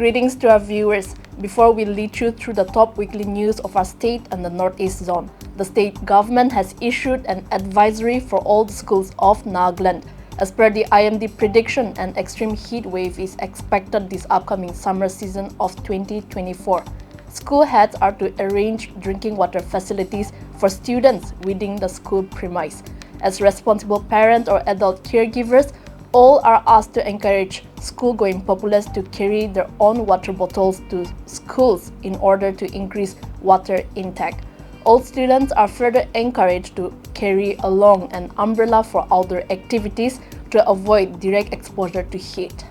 Greetings to our viewers. Before we lead you through the top weekly news of our state and the Northeast Zone, the state government has issued an advisory for all the schools of Nagaland. As per the IMD prediction, an extreme heat wave is expected this upcoming summer season of 2024. School heads are to arrange drinking water facilities for students within the school premise. As responsible parents or adult caregivers, all are asked to encourage school-going populace to carry their own water bottles to schools in order to increase water intake. All students are further encouraged to carry along an umbrella for outdoor activities to avoid direct exposure to heat.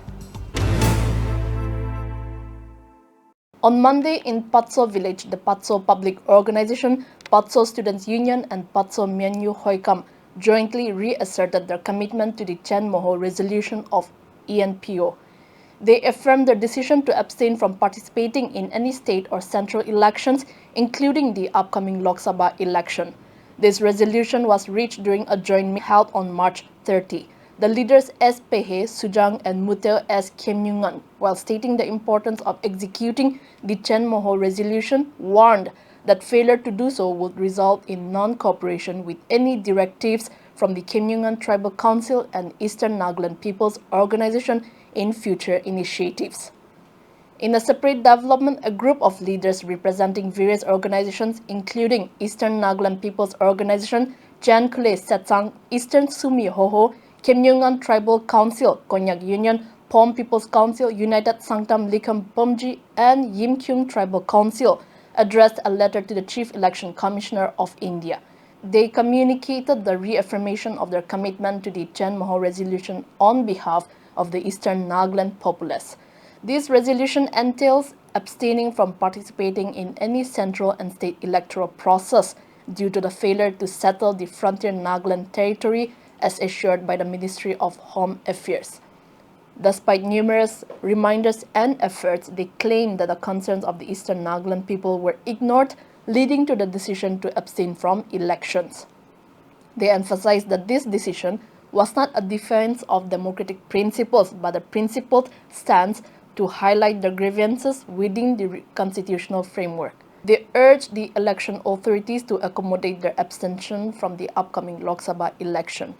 On Monday in Patso village, the Patso Public Organization, Patso Students Union and Patso Myanyu Hoikam jointly reasserted their commitment to the Chen Moho resolution of ENPO. They affirmed their decision to abstain from participating in any state or central elections, including the upcoming Lok Sabha election. This resolution was reached during a joint meeting held on March 30. The leaders S. Pehe, Sujang and Muteo S. Kemyungan, while stating the importance of executing the Chen Moho resolution, warned that failure to do so would result in non-cooperation with any directives from the Kemyungan Tribal Council and Eastern Nagaland People's Organization in future initiatives. In a separate development, a group of leaders representing various organizations, including Eastern Nagaland People's Organization, Jan Kule Setsang, Eastern Sumi Hoho, Kemyungan Tribal Council, Konyak Union, Pom People's Council, United Sanctam Likam Pomji, and Yimkyung Tribal Council, addressed a letter to the Chief Election Commissioner of India. They communicated the reaffirmation of their commitment to the Chen Moho resolution on behalf of the Eastern Nagaland populace. This resolution entails abstaining from participating in any central and state electoral process due to the failure to settle the frontier Nagaland territory as assured by the Ministry of Home Affairs. Despite numerous reminders and efforts, they claimed that the concerns of the Eastern Nagaland people were ignored, leading to the decision to abstain from elections. They emphasized that this decision was not a defense of democratic principles, but a principled stance to highlight the grievances within the constitutional framework. They urged the election authorities to accommodate their abstention from the upcoming Lok Sabha election.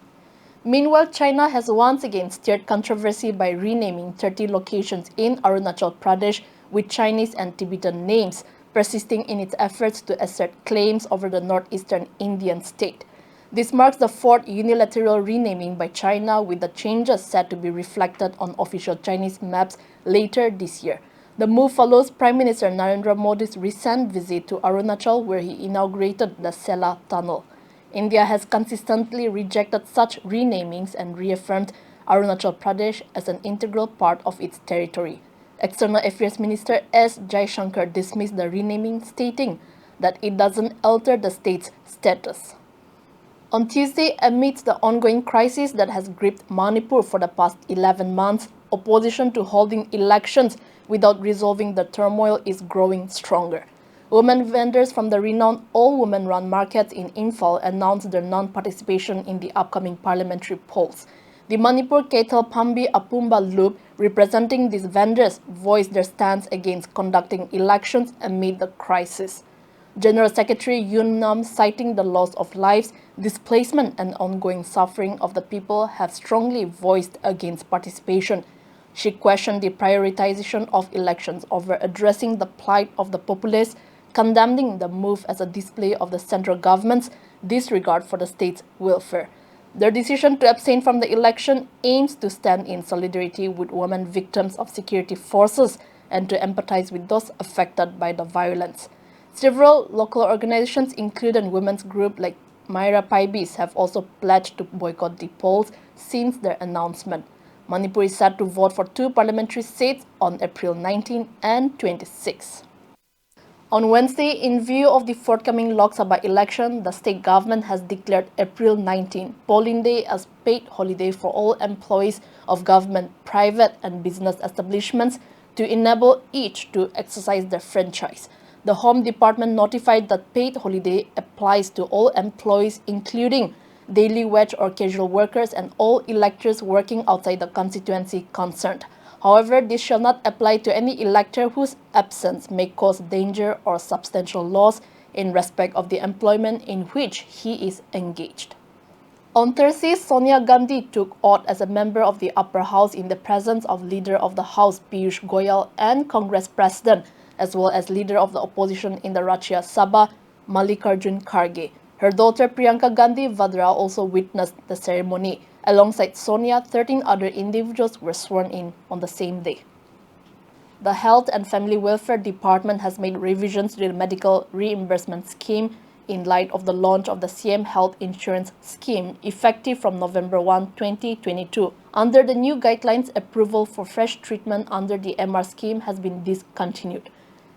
Meanwhile, China has once again stirred controversy by renaming 30 locations in Arunachal Pradesh with Chinese and Tibetan names, persisting in its efforts to assert claims over the northeastern Indian state. This marks the fourth unilateral renaming by China, with the changes set to be reflected on official Chinese maps later this year. The move follows Prime Minister Narendra Modi's recent visit to Arunachal, where he inaugurated the Sela Tunnel. India has consistently rejected such renamings and reaffirmed Arunachal Pradesh as an integral part of its territory. External Affairs Minister S. Jaishankar dismissed the renaming, stating that it doesn't alter the state's status. On Tuesday, amidst the ongoing crisis that has gripped Manipur for the past 11 months, opposition to holding elections without resolving the turmoil is growing stronger. Women vendors from the renowned all-women-run markets in Imphal announced their non-participation in the upcoming parliamentary polls. The Manipur Kethal Pambi Apumba Loop, representing these vendors, voiced their stance against conducting elections amid the crisis. General Secretary Yun Nam, citing the loss of lives, displacement and ongoing suffering of the people, have strongly voiced against participation. She questioned the prioritization of elections over addressing the plight of the populace, condemning the move as a display of the central government's disregard for the state's welfare. Their decision to abstain from the election aims to stand in solidarity with women victims of security forces and to empathize with those affected by the violence. Several local organizations, including women's groups like Myra Paibis, have also pledged to boycott the polls since their announcement. Manipur is set to vote for 2 parliamentary seats on April 19 and 26. On Wednesday, in view of the forthcoming Lok Sabha election, the state government has declared April 19, polling day, as paid holiday for all employees of government, private and business establishments to enable each to exercise their franchise. The Home Department notified that paid holiday applies to all employees, including daily wage or casual workers and all electors working outside the constituency concerned. However, this shall not apply to any elector whose absence may cause danger or substantial loss in respect of the employment in which he is engaged. On Thursday, Sonia Gandhi took oath as a member of the upper house in the presence of Leader of the House Piyush Goyal and Congress President, as well as Leader of the Opposition in the Rajya Sabha, Mallikarjun Kharge. Her daughter Priyanka Gandhi Vadra also witnessed the ceremony. Alongside Sonia, 13 other individuals were sworn in on the same day. The Health and Family Welfare Department has made revisions to the medical reimbursement scheme in light of the launch of the CM Health Insurance Scheme effective from November 1, 2022. Under the new guidelines, approval for fresh treatment under the MR scheme has been discontinued.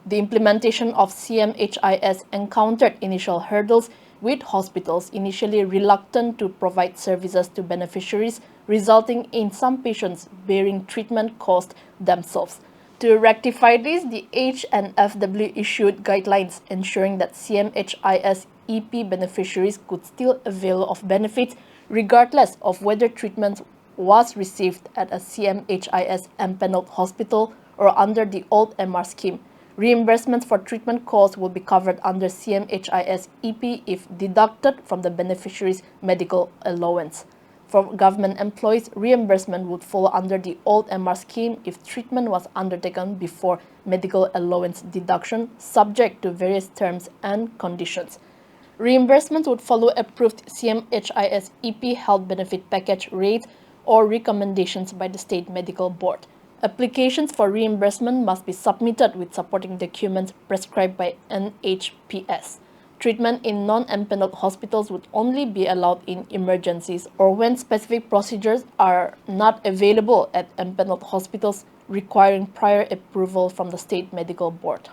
The implementation of CMHIS encountered initial hurdles, with hospitals initially reluctant to provide services to beneficiaries, resulting in some patients bearing treatment costs themselves. To rectify this, the HNFW issued guidelines ensuring that CMHIS EP beneficiaries could still avail of benefits regardless of whether treatment was received at a CMHIS empaneled hospital or under the old MR scheme. Reimbursements for treatment costs will be covered under CMHIS EP if deducted from the beneficiary's medical allowance. For government employees, reimbursement would fall under the old MR scheme if treatment was undertaken before medical allowance deduction, subject to various terms and conditions. Reimbursement would follow approved CMHIS EP health benefit package rates or recommendations by the State Medical Board. Applications for reimbursement must be submitted with supporting documents prescribed by NHPS. Treatment in non-empaneled hospitals would only be allowed in emergencies or when specific procedures are not available at empaneled hospitals requiring prior approval from the State Medical Board.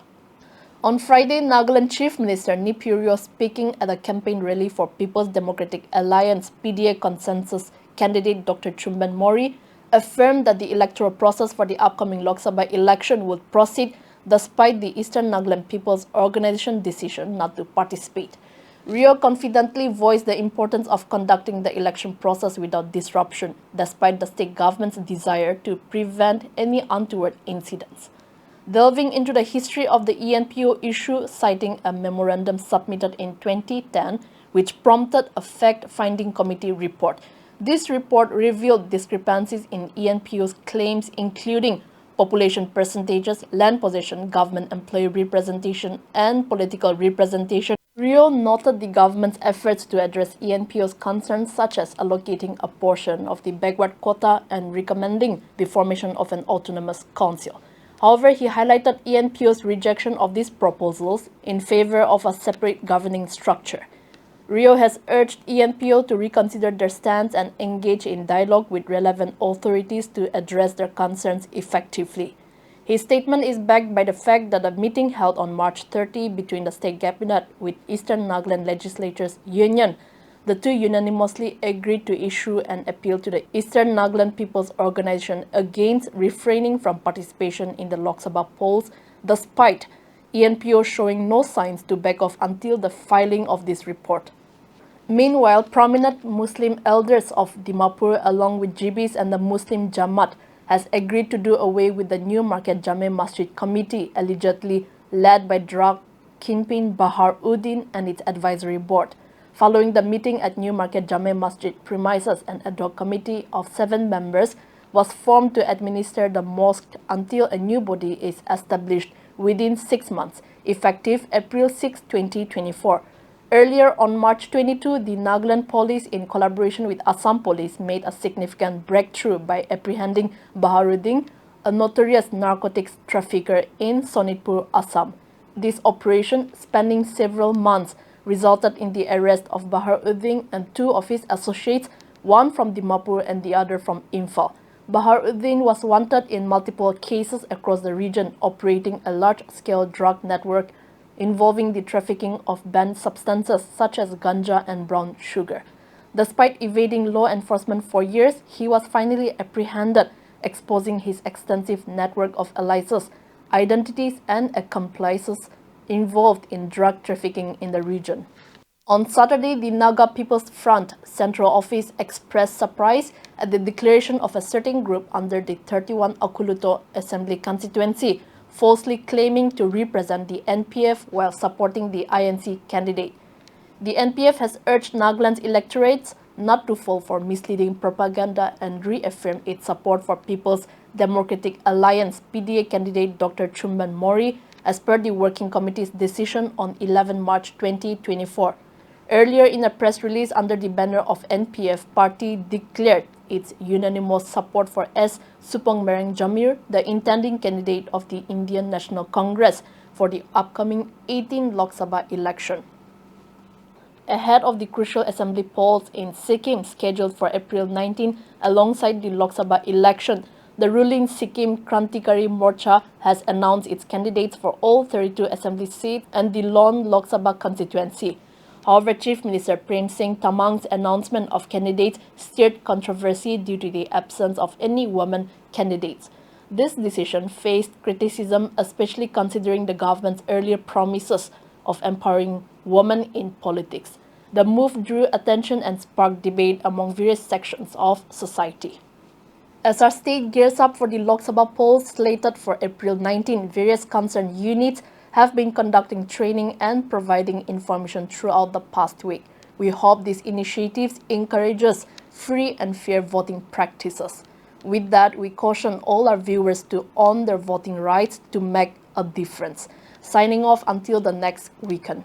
On Friday, Nagaland Chief Minister Nipurio, speaking at a campaign rally for People's Democratic Alliance PDA consensus candidate Dr. Chumban Mori, affirmed that the electoral process for the upcoming Lok Sabha election would proceed despite the Eastern Nagaland People's Organization decision not to participate. Rio confidently voiced the importance of conducting the election process without disruption, despite the state government's desire to prevent any untoward incidents. Delving into the history of the ENPO issue, citing a memorandum submitted in 2010, which prompted a fact-finding committee report. This report revealed discrepancies in ENPO's claims, including population percentages, land possession, government employee representation, and political representation. Rio noted the government's efforts to address ENPO's concerns, such as allocating a portion of the backward quota and recommending the formation of an autonomous council. However, he highlighted ENPO's rejection of these proposals in favor of a separate governing structure. Rio has urged ENPO to reconsider their stance and engage in dialogue with relevant authorities to address their concerns effectively. His statement is backed by the fact that a meeting held on March 30 between the State Cabinet with Eastern Nagaland Legislatures Union, the two unanimously agreed to issue an appeal to the Eastern Nagaland People's Organization against refraining from participation in the Lok Sabha polls, despite ENPO showing no signs to back off until the filing of this report. Meanwhile, prominent Muslim elders of Dimapur, along with Jibis and the Muslim Jamaat, has agreed to do away with the New Market Jame Masjid Committee, allegedly led by drug kingpin Bahar Uddin and its advisory board. Following the meeting at New Market Jame Masjid premises, an ad hoc committee of 7 members was formed to administer the mosque until a new body is established within 6 months, effective April 6, 2024. Earlier on March 22, the Nagaland police, in collaboration with Assam police, made a significant breakthrough by apprehending Baharuddin, a notorious narcotics trafficker in Sonitpur, Assam. This operation, spanning several months, resulted in the arrest of Baharuddin and 2 of his associates, one from Dimapur and the other from Imphal. Baharuddin was wanted in multiple cases across the region, operating a large-scale drug network involving the trafficking of banned substances such as ganja and brown sugar. Despite evading law enforcement for years, he was finally apprehended, exposing his extensive network of aliases, identities, and accomplices involved in drug trafficking in the region. On Saturday, the Naga People's Front Central Office expressed surprise at the declaration of a certain group under the 31 Okuluto Assembly constituency, falsely claiming to represent the NPF while supporting the INC candidate. The NPF has urged Nagaland's electorates not to fall for misleading propaganda and reaffirmed its support for People's Democratic Alliance PDA candidate Dr. Chumban Mori as per the Working Committee's decision on 11 March 2024. Earlier in a press release under the banner of NPF, party declared its unanimous support for S. Supong Mereng Jamir, the intending candidate of the Indian National Congress for the upcoming 18 Lok Sabha election. Ahead of the crucial assembly polls in Sikkim scheduled for April 19 alongside the Lok Sabha election, the ruling Sikkim Krantikari Morcha has announced its candidates for all 32 assembly seats and the Lon Lok Sabha constituency. However, Chief Minister Prem Singh Tamang's announcement of candidates stirred controversy due to the absence of any women candidates. This decision faced criticism, especially considering the government's earlier promises of empowering women in politics. The move drew attention and sparked debate among various sections of society. As our state gears up for the Lok Sabha polls slated for April 19, various concerned units have been conducting training and providing information throughout the past week. We hope these initiatives encourages free and fair voting practices. With that, we caution all our viewers to own their voting rights to make a difference. Signing off until the next weekend.